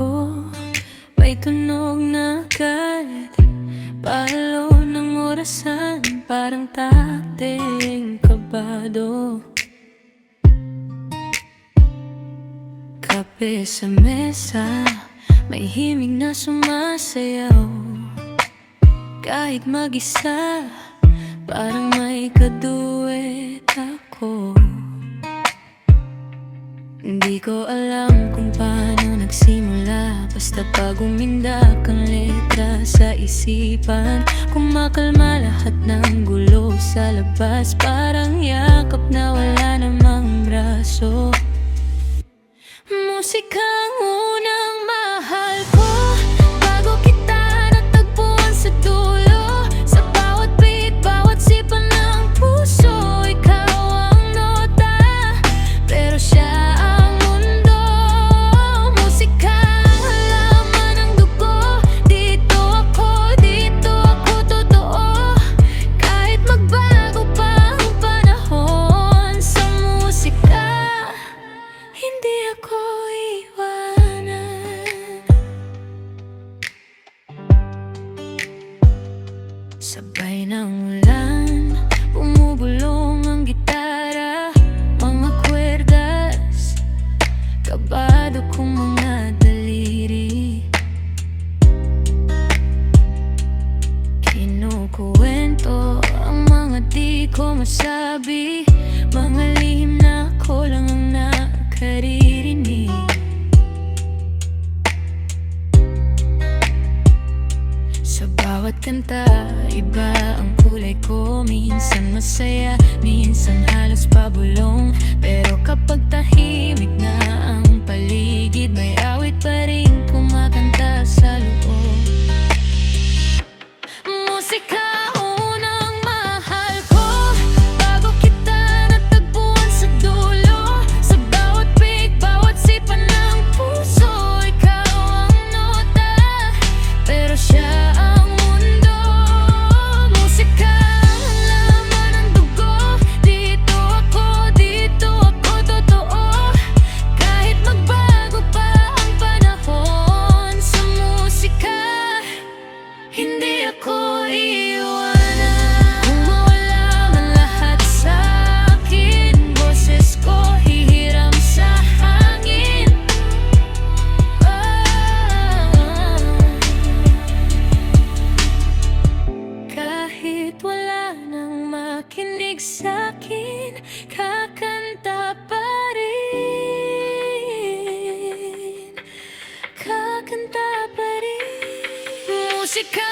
ko may tunog na agad. Palo ng orasan, parang takting kabado. Kape sa mesa, may himig na sumasayaw. Kahit mag-isa, parang may kaduet ako. Hindi ko alam kung paano nagsimula, basta pag umindak ang letra sa isipan, kumakalma lahat ng gulo sa labas. Parang yakap na wala namang braso. Musika ang unang mahal ko, bago kita natagpuan sa dulo. Sa bawat beat, bawat sipa ng puso, ikaw ang nota, pero siya ang mundo. Musika ang laman ng dugo, dito ako totoo. Kahit magbago pa ang panahon, sa musika hindi ako iwanan. Sabay ng ulan, bumubulong ang gitara, mga kwerdas, kabado kong mga daliri. Kinukuwento ang mga di ko masabi, mga lihim na ako lang ang nakaririnig. Sa bawat kanta, iba ang kulay ko. Minsan masaya, minsan halos pabulong. Pero kapag tahimik na ang paligid, may awit pa rin kumakanta sa loob. Musika unang mahal ko, bago kita natagpuan sa dulo. Sa bawat beat, bawat sipa ng puso, ikaw ang nota, pero siya ang mundo. Musika ang laman ng dugo, dito ako totoo. Kahit magbago pa ang panahon, sa musika hindi ako iiwanan. Kung mawala man lahat sa akin, boses ko hihiram sa hangin. Kahit wala nang makinig sa'kin, kakanta pa rin. Kakanta pa rin. Musika